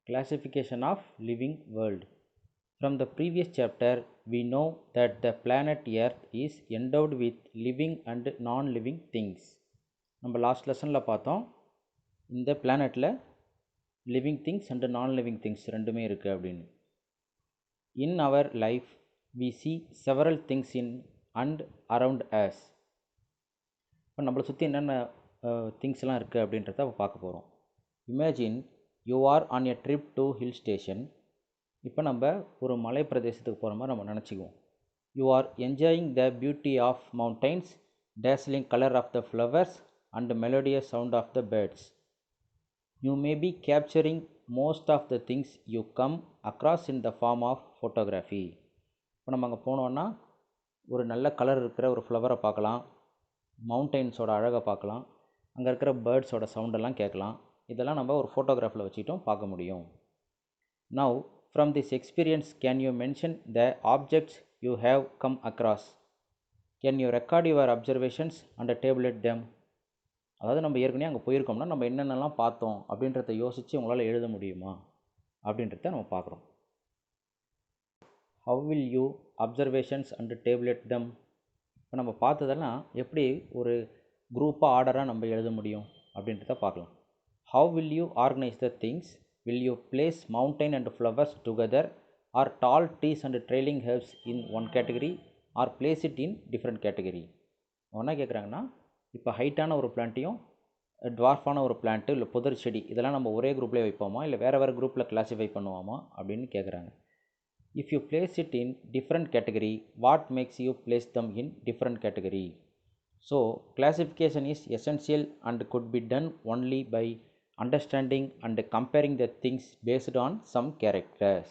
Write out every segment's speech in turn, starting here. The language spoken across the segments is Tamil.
Classification of living world. From the previous chapter, we know that the planet Earth is endowed with living and non-living things. நம்ம லாஸ்ட் லெசனில் பார்த்தோம் இந்த பிளானட்டில் living things and non living things ரெண்டுமே இருக்குது அப்படின்னு. In our life we see several things in and around us. இப்போ நம்மளை சுற்றி என்னென்ன திங்ஸ்லாம் இருக்குது அப்படின்றத பார்க்க போகிறோம். Imagine you are on a trip to hill station. இப்போ நம்ம ஒரு மலை பிரதேசத்துக்கு போகிற மாதிரி நம்ம நினச்சிக்குவோம். You are enjoying the beauty of mountains, dazzling color of the flowers and melodious sound of the birds. You may be capturing most of the things you come across in the form of photography. இப்போ நம்ம அங்கே போனோன்னா ஒரு நல்ல கலர் இருக்கிற ஒரு ஃப்ளவரை பார்க்கலாம், மவுண்டெயின்ஸோட அழகை பார்க்கலாம், அங்கே இருக்கிற பேர்ட்ஸோட சவுண்டெல்லாம் கேட்கலாம். இதெல்லாம் நம்ம ஒரு ஃபோட்டோகிராஃபில் வச்சுட்டும் பார்க்க முடியும். Now from this experience, can you mention the objects you have come across? Can you record your observations and tabulate them? அதாவது நம்ம ஏற்கனவே அங்கே போயிருக்கோம்னா நம்ம என்னென்னலாம் பார்த்தோம் அப்படின்றத யோசித்து உங்களால் எழுத முடியுமா அப்படின்றத நம்ம பார்க்குறோம். How will you observations and tabulate them? இப்போ நம்ம பார்த்ததெல்லாம் எப்படி ஒரு குரூப்பாக ஆர்டராக நம்ம எழுத முடியும் அப்படின்றத பார்க்கலாம். How will you organize the things? Will you place mountain and flowers together, or tall trees and trailing herbs in one category, or place it in different category? என்ன கேட்குறாங்கன்னா, இப்போ ஹைட்டான ஒரு பிளான்ட்டையும் டுவார்ஃபான ஒரு பிளான்ட்டு இல்லை புதர் செடி இதெல்லாம் நம்ம ஒரே குரூப்லேயே வைப்போமா இல்லை வேறு வேறு குரூப்பில் கிளாஸிஃபை பண்ணுவோமா அப்படின்னு கேட்குறாங்க. If you place it in different category, what makes you place them in different category? So classification is essential and could be done only by understanding and comparing the things based on some characters.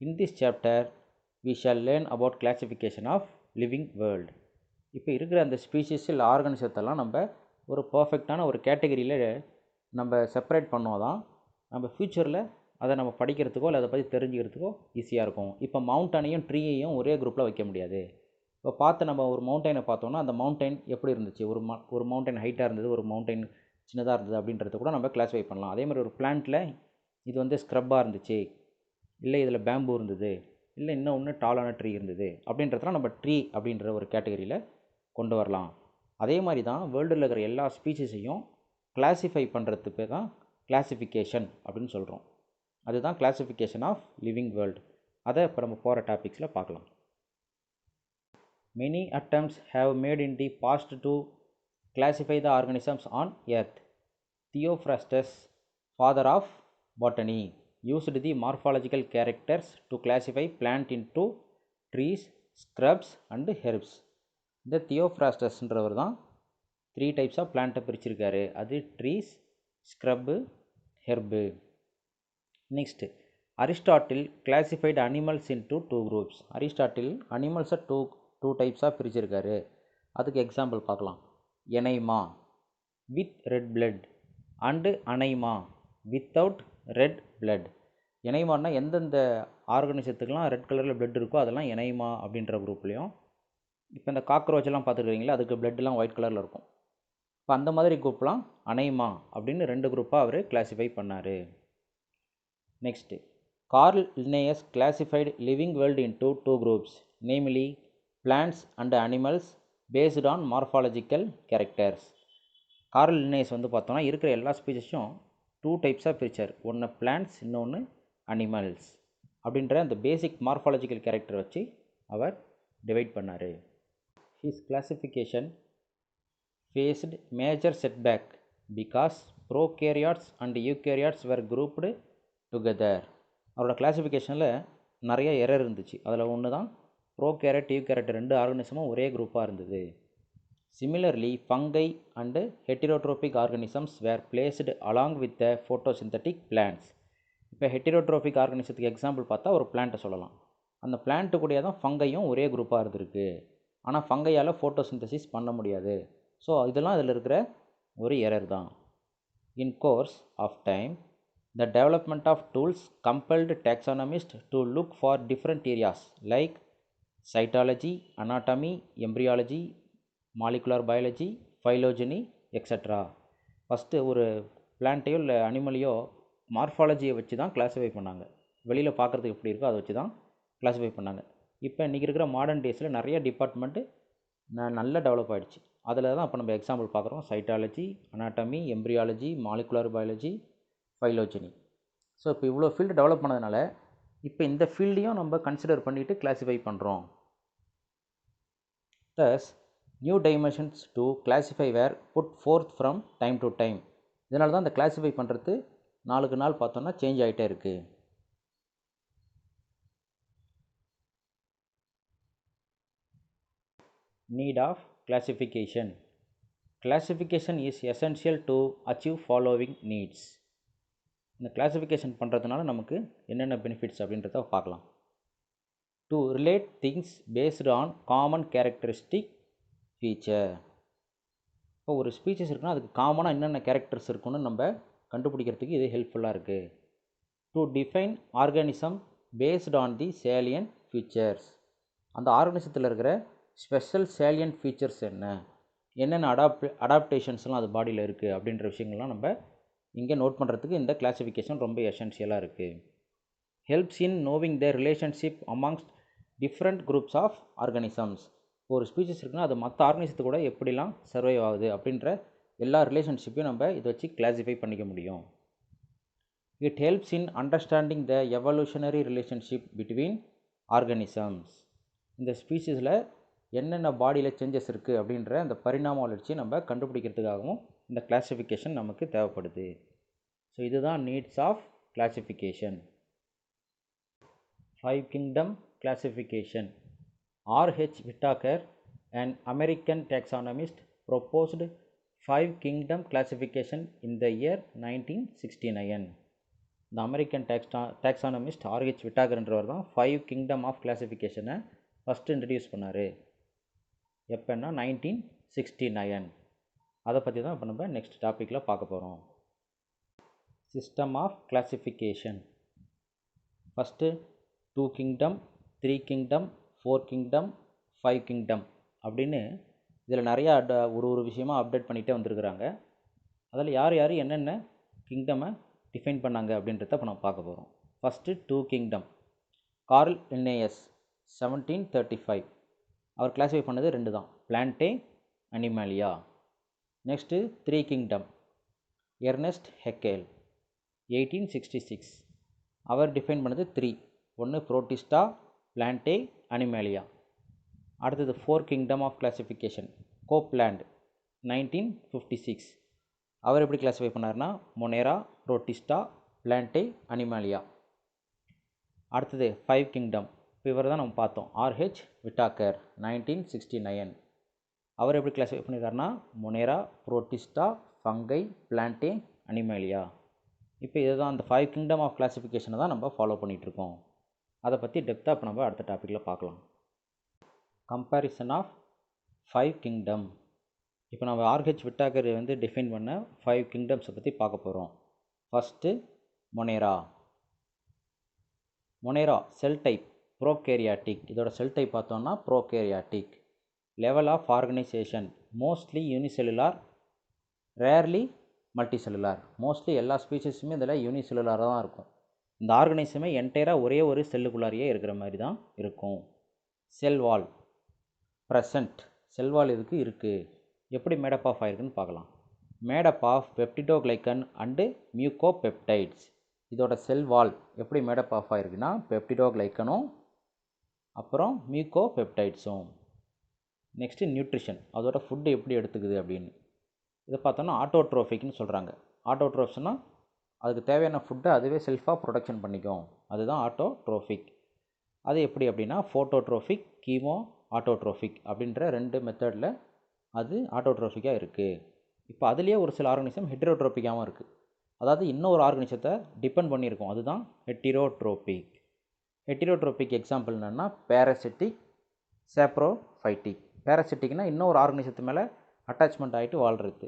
In this chapter, we shall learn about classification of living world. இப்போ இருக்கிற அந்த ஸ்பீஷீஸ் இல்லை ஆர்கனிசத்தெல்லாம் நம்ம ஒரு பர்ஃபெக்டான ஒரு கேட்டகரியில் நம்ம செப்பரேட் பண்ணோம் தான் நம்ம ஃப்யூச்சரில் அதை நம்ம படிக்கிறதுக்கோ இல்லை அதை பற்றி தெரிஞ்சுக்கிறதுக்கோ ஈஸியாக இருக்கும். இப்போ மவுண்டனையும் ட்ரீயையும் ஒரே குரூப்பில் வைக்க முடியாது. இப்போ பார்த்து நம்ம ஒரு மவுண்டைனை பார்த்தோன்னா அந்த மவுண்டைன் எப்படி இருந்துச்சு, ஒரு மவுண்டைன் ஹைட்டாக இருந்தது, ஒரு மவுண்டைன் சின்னதாக இருந்தது அப்படின்றத கூட நம்ம கிளாஸிஃபை பண்ணலாம். அதே மாதிரி ஒரு பிளான்ட்டில் இது வந்து ஸ்க்ரப்பாக இருந்துச்சு, இல்லை இதில் பேம்பு இருந்தது, இல்லை இன்னொன்று டாலான ட்ரீ இருந்தது அப்படின்றதெல்லாம் நம்ம ட்ரீ அப்படின்ற ஒரு கேட்டகரியில் கொண்டு வரலாம். அதே மாதிரி தான் வேர்ல்டில் இருக்கிற எல்லா ஸ்பீஷீஸையும் கிளாஸிஃபை பண்ணுறதுக்கு தான் கிளாஸிஃபிகேஷன் அப்படின்னு சொல்கிறோம். அதுதான் கிளாஸிஃபிகேஷன் ஆஃப் லிவிங் வேர்ல்டு. அதை இப்போ நம்ம போகிற டாபிக்ஸில் பார்க்கலாம். Many attempts have made in the past to classify the organisms on earth. Theophrastus, father of botany, used the morphological characters to classify plant into trees, scrubs and herbs. இந்த தியோஃப்ராஸ்டஸ்ன்றவர் தான் 3 டைப்ஸ் ஆஃப் பிளான்ட்டை பிரிச்சிருக்காரு. அது trees, shrub, herb. Next Aristotle classified animals into 2 groups. Aristotle அனிமல்ஸை டூ டைப்ஸாக பிரிச்சிருக்காரு. அதுக்கு எக்ஸாம்பிள் பார்க்கலாம். Enaima with red blood and Anaima without red blood. எனைமான்னா எந்தெந்த ஆர்கனிசத்துக்கெலாம் ரெட் கலரில் பிளட் இருக்கோ அதெல்லாம் எனைமா அப்படின்ற குரூப்லேயும், இப்போ இந்த காக்ரோச்செல்லாம் பார்த்துருக்கீங்களா அதுக்கு பிளட்லாம் ஒயிட் கலரில் இருக்கும். இப்போ அந்த மாதிரி குரூப்லாம் அனைமா அப்படின்னு 2 குரூப்பாக அவர் கிளாஸிஃபை பண்ணார். Next Carl Linnaeus classified living world into 2 groups, namely plants and animals based on morphological characters. Carl Linnaeus வந்து பார்த்தோன்னா இருக்கிற எல்லா ஸ்பீஷஸும் 2 டைப்ஸாக பிரித்தார். ஒன்று பிளான்ட்ஸ், இன்னொன்று அனிமல்ஸ் அப்படின்ற அந்த பேசிக் மார்ஃபாலஜிக்கல் கேரக்டர் வச்சு அவர் டிவைட் பண்ணார். His classification faced major setback because prokaryotes and eukaryotes were grouped together. அவரோட கிளாசிஃபிகேஷனில் நிறைய எரர் இருந்துச்சு. அதில் ஒன்று தான் ப்ரோகேரட், யூகேரட் 2 ஆர்கனிசமும் ஒரே குரூப்பாக இருந்தது. Similarly fungi and heterotrophic organisms were placed along with the photosynthetic plants. இப்போ ஹெட்டிரோட்ரோபிக் ஆர்கனிசத்துக்கு எக்ஸாம்பிள் பார்த்தா ஒரு பிளான்ட்டை சொல்லலாம். அந்த பிளான்ட்டு கூடயே தான் ஃபங்கையும் ஒரே குரூப்பாக இருந்திருக்கு. ஆனால் ஃபங்கையால் ஃபோட்டோசிந்தசிஸ் பண்ண முடியாது. ஸோ இதெல்லாம் அதில் இருக்கிற ஒரு எரர் தான். In course of time the development of tools compelled taxonomist to look for different areas like cytology, anatomy, embryology, molecular biology, phylogeny, etc. First ஒரு பிளான்ட்டையோ இல்லை அனிமலையோ மார்ஃபாலஜியை வச்சு தான் கிளாஸிஃபை பண்ணாங்க. வெளியில் பார்க்குறதுக்கு எப்படி இருக்கோ அதை வச்சு தான் கிளாஸிஃபை பண்ணாங்க. இப்போ இன்றைக்கி இருக்கிற மாடர்ன் டேஸில் நிறைய டிபார்ட்மெண்ட்டு நல்லா டெவலப் ஆகிடுச்சு. அதில் தான் இப்போ நம்ம எக்ஸாம்பிள் பார்க்குறோம். Cytology, anatomy, embryology, molecular biology, phylogeny. So இப்போ இவ்வளோ ஃபீல்டு டெவலப் பண்ணதுனால இப்போ இந்த ஃபீல்டையும் நம்ம கன்சிடர் பண்ணிவிட்டு கிளாஸிஃபை பண்ணுறோம். Thus, new dimensions to classify were put forth from time to time. இதனால தான் இந்த கிளாஸிஃபை பண்ணுறது நாளுக்கு நாள் பார்த்தோன்னா சேஞ்ச் ஆகிட்டே இருக்குது. Need of classification. Classification is essential to achieve following needs. இந்த கிளாஸிஃபிகேஷன் பண்ணுறதுனால நமக்கு என்னென்ன பெனிஃபிட்ஸ் அப்படின்றத பார்க்கலாம். To relate things based on common characteristic feature. இப்போ ஒரு ஸ்பீச்சஸ் இருக்குன்னா அதுக்கு காமனாக என்னென்ன கேரக்டர்ஸ் இருக்குன்னு நம்ம கண்டுபிடிக்கிறதுக்கு இது ஹெல்ப்ஃபுல்லாக இருக்குது. To define organism based on the salient features. அந்த ஆர்கானிசத்தில் இருக்கிற ஸ்பெஷல் சேலியன்ட் ஃபீச்சர்ஸ் என்னென்ன அடாப்டேஷன்ஸ்லாம் அது பாடியில் இருக்குது அப்படின்ற விஷயங்கள்லாம் நம்ம இங்கே நோட் பண்ணுறதுக்கு இந்த கிளாஸிஃபிகேஷன் ரொம்ப எசென்ஷியலாக இருக்குது. Helps in knowing the relationship amongst different groups of organisms. ஒரு ஸ்பீச்சஸ் இருக்குன்னா அது மற்ற ஆர்கனைசத்து கூட எப்படிலாம் சர்வைவ் ஆகுது அப்படின்ற எல்லா ரிலேஷன்ஷிப்பையும் நம்ம இதை வச்சு கிளாஸிஃபை பண்ணிக்க முடியும். It helps in understanding the evolutionary relationship between organisms. இந்த ஸ்பீச்சஸில் என்னென்ன பாடியில் சேஞ்சஸ் இருக்குது அப்படின்ற அந்த பரிணாம வளர்ச்சியை நம்ம கண்டுபிடிக்கிறதுக்காகவும் இந்த கிளாஸிஃபிகேஷன் நமக்கு தேவைப்படுது. ஸோ இதுதான் needs of classification. 5 kingdom classification. R.H. Whittaker, an American taxonomist, proposed 5 kingdom classification in the year 1969. The American taxonomist R.H. Whittaker என்றவர் தான் 5 kingdom of classification first introduce பண்ணார். எப்போன்னா 1969. அதை பற்றி தான் இப்போ நம்ம நெக்ஸ்ட் டாப்பிக்கில் பார்க்க போகிறோம். System of classification. First 2 kingdom, 3 kingdom, 4 kingdom, 5 kingdom அப்படின்னு இதில் நிறையா ஒரு விஷயமாக அப்டேட் பண்ணிகிட்டே வந்திருக்கிறாங்க. அதில் யார் யார் என்னென்ன கிங்டமை டிஃபைன் பண்ணாங்க அப்படின்றத இப்போ நம்ம பார்க்க போகிறோம். First 2 kingdom. Carl Linnaeus 1735. அவர் கிளாஸிஃபை பண்ணது 2 தான், Plantae, Animalia. Next 3 kingdom. Ernest Haeckel 1866. அவர் டிஃபைன் பண்ணது 3. ஒன்று புரோட்டிஸ்டா, பிளான்டே, அனிமாலியா. அடுத்தது 4 kingdom ஆஃப் கிளாஸிஃபிகேஷன், கோப்லேண்ட் 1956. அவர் எப்படி கிளாஸிஃபை பண்ணார்னா மொனேரா, புரோட்டிஸ்டா, பிளான்டே, அனிமாலியா. அடுத்தது 5 kingdom. இப்போ இவர் தான் நம்ம பார்த்தோம், R.H. Whittaker 1969. அவர் எப்படி கிளாஸிஃபை பண்ணியிருக்காருனா Monera, Protista, fungi, Plantae, Animalia. இப்போ இதுதான் அந்த 5 kingdom ஆஃப் கிளாஸிஃபிகேஷனை தான் நம்ம ஃபாலோ பண்ணிகிட்ருக்கோம். அதை பற்றி டெப்த்தாக இப்போ நம்ம அடுத்த டாப்பிக்கில் பார்க்கலாம். Comparison of 5 kingdom. இப்போ நம்ம R.H. Whittaker வந்து டிஃபைன் பண்ண 5 kingdoms பற்றி பார்க்க போகிறோம். First Monera. Monera cell type prokaryotic. இதோட செல் டைப் பார்த்தோம்னா prokaryotic. Level of organisation mostly unicellular, rarely multicellular. Mostly எல்லா ஸ்பீஷஸுமே இதில் யூனிசெல்லுலாராக தான் இருக்கும். இந்த ஆர்கனைசமே என்டையராக ஒரே ஒரு செல்லுக்குள்ளாரியே இருக்கிற மாதிரி தான் இருக்கும். Cell wall present. செல்வால் இதுக்கு இருக்குது. எப்படி மேடப் ஆஃப் ஆயிருக்குன்னு பார்க்கலாம். Made up of peptidoglycan and mucopeptides. இதோட செல்வால் எப்படி மேடப் ஆஃப் ஆயிருக்குன்னா பெப்டிடோகிளைக்கனும் அப்புறம் மியூகோபெப்டைட்ஸும். நெக்ஸ்ட்டு நியூட்ரிஷன், அதோட ஃபுட்டு எப்படி எடுத்துக்குது அப்படின்னு. இதை பார்த்தோன்னா ஆட்டோட்ரோஃபிக்னு சொல்கிறாங்க. ஆட்டோட்ரோஃப்ஸ்னால் அதுக்கு தேவையான ஃபுட்டை அதுவே செல்ஃபாக ப்ரொடக்ஷன் பண்ணிக்கும், அதுதான் ஆட்டோட்ரோஃபிக். அது எப்படி அப்படின்னா ஃபோட்டோட்ரோஃபிக், கீமோ ஆட்டோட்ரோஃபிக் அப்படின்ற 2 மெத்தடில் அது ஆட்டோட்ரோஃபிக்காக இருக்குது. இப்போ அதுலேயே ஒரு சில ஆர்கனிசம் ஹெட்ரோட்ரோபிக்காகவும் இருக்குது. அதாவது இன்னொரு ஆர்கனிசத்தை டிபெண்ட் பண்ணியிருக்கோம், அதுதான் ஹெட்டிரோட்ரோபிக். ஹெட்டிரோட்ரோபிக் எக்ஸாம்பிள் என்னென்னா பேரசிட்டிக், சேப்ரோஃபைட்டிக். பேரசிட்டிக்னால் இன்னொரு ஆர்கனிசத்து மேலே அட்டாச்மெண்ட் ஆகிட்டு வாழ்கிறது.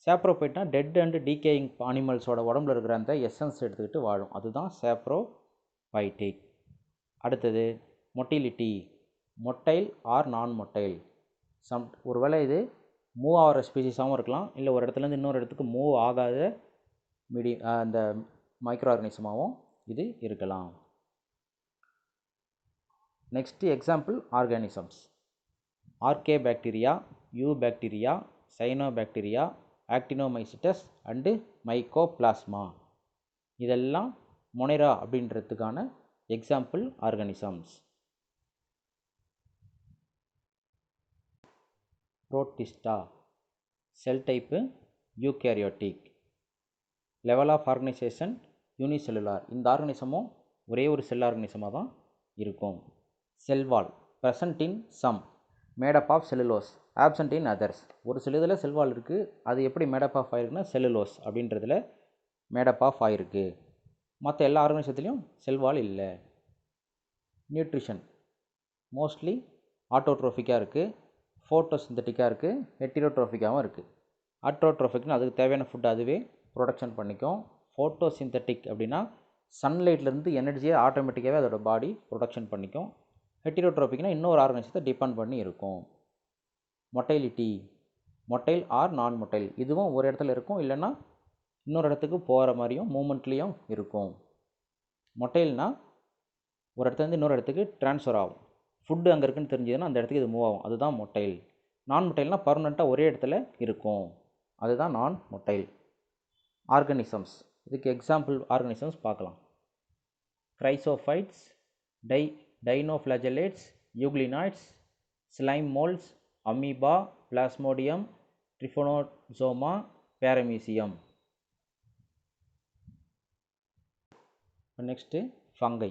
சேப்ரோஃபைட்னா டெட் அண்ட் டீகேயிங் அனிமல்ஸோட உடம்புல இருக்கிற அந்த எசன்ஸ் எடுத்துக்கிட்டு வாழும், அதுதான் சேப்ரோஃபைட்டிக். அடுத்தது motility, motile or non motile. ஒருவேளை இது மூவ் ஆகிற ஸ்பீசிஸாகவும் இருக்கலாம், இல்லை ஒரு இடத்துலேருந்து இன்னொரு இடத்துக்கு மூவ் ஆகாத அந்த மைக்ரோ ஆர்கானிசமாகவும் இது இருக்கலாம். Next example organisms. Archaebacteria, eubacteria, cyanobacteria, actinomycetes and mycoplasma. இதெல்லாம் மொனேரா அப்படின்றதுக்கான example organisms. Protista cell type eukaryotic. Level of organisation unicellular. இந்த ஆர்கனிசமும் ஒரே ஒரு செல் ஆர்கனிசமாக தான் இருக்கும். செல் வால் present in some, made up of cellulose, absent in others. ஒரு சில இதில் செல் வால் இருக்குது, அது எப்படி மேடப் ஆஃப் ஆகிருக்குன்னா செல்லுலோஸ் அப்படின்றதுல மேடப் ஆஃப் ஆகிருக்கு. மற்ற எல்லா ஆர்கனிசத்துலேயும் செல் வால் இல்லை. நியூட்ரிஷன் மோஸ்ட்லி ஆட்டோட்ரோஃபிக்காக இருக்குது, ஃபோட்டோசிந்தட்டிக்காக இருக்குது, ஹெட்டிரோட்ரோஃபிக்காகவும் இருக்குது. ஆட்டோட்ரோஃபிக்னு அதுக்கு தேவையான ஃபுட் அதுவே ப்ரொடக்ஷன் பண்ணிக்கும். ஃபோட்டோசிந்தட்டிக் அப்படின்னா சன்லைட்லேருந்து எனர்ஜியை ஆட்டோமேட்டிக்காகவே அதோட பாடி ப்ரொடக்ஷன் பண்ணிக்கும். ஹெட்டிரோட்ரோபிக்னா இன்னொரு ஆர்கனிசத்தை டிபெண்ட் பண்ணி இருக்கும். மொட்டைலிட்டி மொட்டைல் ஆர் நான் மொட்டைல், இதுவும் ஒரு இடத்துல இருக்கும், இல்லைன்னா இன்னொரு இடத்துக்கு போகிற மாதிரியும் மூமெண்ட்லேயும் இருக்கும். மொட்டைல்னா ஒரு இடத்துலேருந்து இன்னொரு இடத்துக்கு ட்ரான்ஸ்ஃபர் ஆகும். ஃபுட்டு அங்கே இருக்குன்னு தெரிஞ்சதுன்னா அந்த இடத்துக்கு இது மூவ் ஆகும், அதுதான் மொட்டைல். நான் மொட்டைல்னா பர்மனெண்ட்டாக ஒரே இடத்துல இருக்கும், அதுதான் நான் மொட்டைல். ஆர்கனிசம்ஸ், இதுக்கு எக்ஸாம்பிள் ஆர்கனிசம்ஸ் பார்க்கலாம். Chrysophytes, dinoflagellates, euglenoids, slime moulds, amoeba, plasmodium, trypanosoma, paramecium. Next fungi.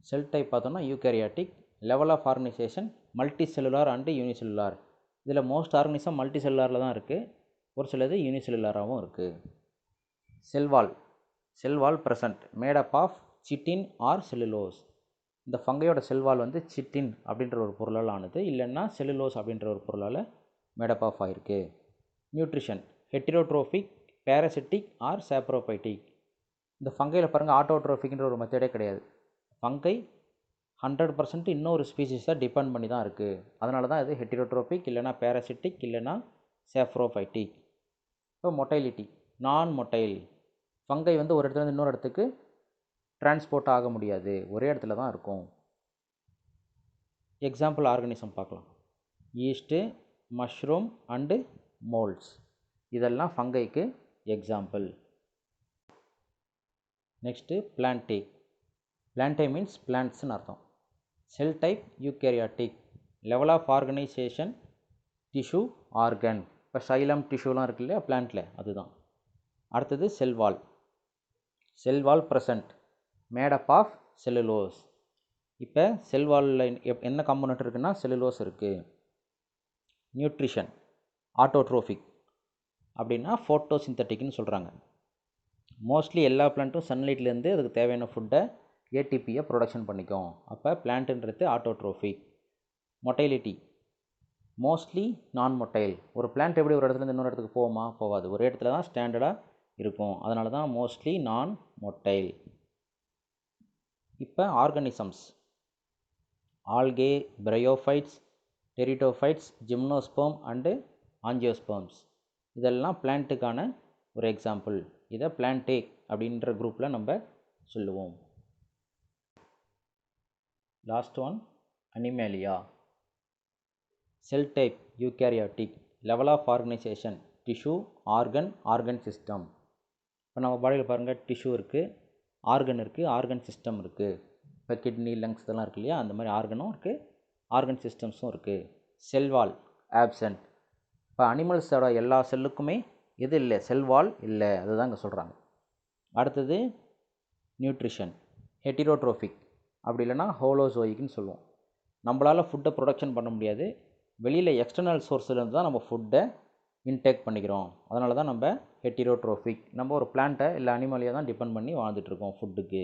Cell type பார்த்தோம்னா eukaryotic. Level of organisation multi cellular and unicellular. இதில் மோஸ்ட் ஆர்கனிசம் மல்டி செல்லுலாரில் தான் இருக்குது, ஒரு சிலது யூனிசெல்லுலாராகவும் இருக்குது. Cell wall cell wall present made up of chitin or cellulose. இந்த ஃபங்கையோட செல்வால் வந்து சிட்டின் அப்படின்ற ஒரு பொருளால் ஆனது, இல்லைன்னா செல்லுலோஸ் அப்படின்ற ஒரு பொருளால் மேடப் ஆஃப் ஆகிருக்கு. Nutrition heterotrophic, parasitic or saprophytic. இந்த ஃபங்கையில் பாருங்கள் ஆட்டோட்ரோஃபிக்ன்ற ஒரு மெத்தடே கிடையாது. ஃபங்கை 100% இன்னொரு ஸ்பீசிஸை டிபெண்ட் பண்ணி தான் இருக்குது. அதனால தான் இது ஹெட்டிரோட்ரோபிக், இல்லைனா பேரசிட்டிக், இல்லைனா சாப்ரோபைட்டிக். இப்போ மொட்டைலிட்டி நான் மொட்டைல். ஃபங்கை வந்து ஒரு இடத்துலேருந்து இன்னொரு இடத்துக்கு டிரான்ஸ்போர்ட் ஆக முடியாது, ஒரே இடத்துல தான் இருக்கும். எக்ஸாம்பிள் ஆர்கனிசம் பார்க்கலாம். Yeast, mushroom and moulds. இதெல்லாம் ஃபங்கைக்கு example. Next Plantae. Plantae means பிளான்ட்ஸ்னு அர்த்தம். Cell type eukaryotic. Level of organisation tissue organ. இப்போ சைலம் டிஷ்யூலாம் இருக்கு இல்லையா பிளான்ட்டில், அதுதான். அடுத்தது cell wall. Cell wall present made up of cellulose. இப்போ செல்வாலில் என்ன காம்போனன்ட் இருக்குன்னா செல்லுலோஸ் இருக்குது. நியூட்ரிஷன் ஆட்டோட்ரோஃபிக் அப்படின்னா ஃபோட்டோசிந்தட்டிக்னு சொல்கிறாங்க. மோஸ்ட்லி எல்லா பிளான்ட்டும் சன்லைட்லேருந்து அதுக்கு தேவையான ஃபுட்டை ஏடிபியை ப்ரொடக்ஷன் பண்ணிக்கும். அப்போ பிளான்ட்டுன்றது autotrophic. Motility mostly non motile. ஒரு பிளான்ட் எப்படி ஒரு இடத்துலேருந்து இன்னொரு இடத்துக்கு போகுமா? போகாது, ஒரே இடத்துல தான் ஸ்டாண்டர்டாக இருக்கும். அதனால தான் மோஸ்ட்லி நான் மொட்டைல். இப்போ organisms. Algae, bryophytes, pteridophytes, gymnosperm and angiosperms. இதெல்லாம் பிளான்ட்டுக்கான ஒரு எக்ஸாம்பிள். இதை பிளான்டே அப்படின்ற குரூப்பில் நம்ம சொல்லுவோம். Last one Animalia. Cell type eukaryotic. Level of organisation tissue organ organ system. இப்போ நம்ம பாடியில் பாருங்கள், டிஷ்யூ இருக்குது, ஆர்கன் இருக்குது, ஆர்கன் சிஸ்டம் இருக்குது. இப்போ கிட்னி, லங்ஸ் இதெல்லாம் இருக்குது இல்லையா, அந்த மாதிரி ஆர்கனும் இருக்குது, ஆர்கன் சிஸ்டம்ஸும் இருக்குது. Cell wall absent. இப்போ அனிமல்ஸோட எல்லா செல்லுக்குமே எது இல்லை? செல்வால் இல்லை, அதுதான் இங்கே சொல்கிறாங்க. அடுத்தது நியூட்ரிஷன் ஹெட்டிரோட்ரோஃபிக், அப்படி இல்லைனா ஹோலோசோயிக்னு சொல்லுவோம். நம்மளால் ஃபுட்டை ப்ரொடக்ஷன் பண்ண முடியாது, வெளியில் எக்ஸ்டர்னல் சோர்ஸ்லேருந்து தான் நம்ம ஃபுட்டை இன்டேக் பண்ணிக்கிறோம். அதனால தான் நம்ம ஹெட்டிரோட்ரோஃபிக். நம்ம ஒரு பிளான்ட்டை இல்லை அனிமலையை தான் டிபெண்ட் பண்ணி வாழ்ந்துட்டுருக்கோம் ஃபுட்டுக்கு.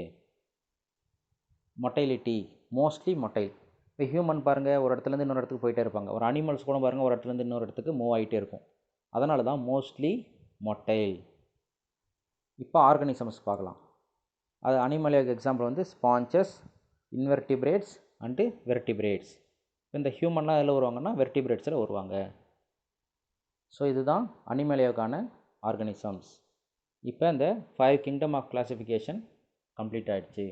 மொட்டைலிட்டி மோஸ்ட்லி மொட்டைல். இப்போ ஹியூமன் பாருங்கள், ஒரு இடத்துலேருந்து இன்னொரு இடத்துக்கு போயிட்டே இருப்பாங்க. ஒரு அனிமல்ஸ் கூட பாருங்கள், ஒரு இடத்துலேருந்து இன்னொரு இடத்துக்கு மூவ் ஆகிட்டே இருக்கும். அதனால தான் மோஸ்ட்லி மொட்டைல். இப்போ ஆர்கனிசம்ஸ் பார்க்கலாம். அது அனிமலுக்கு எக்ஸாம்பிள் வந்து ஸ்பான்சஸ், இன்வெர்டிபிரேட்ஸ் அண்டு வெர்டிபிரேட்ஸ். இந்த ஹியூமன்லாம் எதில் வருவாங்கன்னா வெர்டிபிரேட்ஸில் வருவாங்க. ஸோ இதுதான் அனிமலியாவுக்கான ஆர்கனிசம்ஸ். இப்போ இந்த 5 கிங்டம் ஆஃப் கிளாசிஃபிகேஷன் கம்ப்ளீட் ஆகிடுச்சு.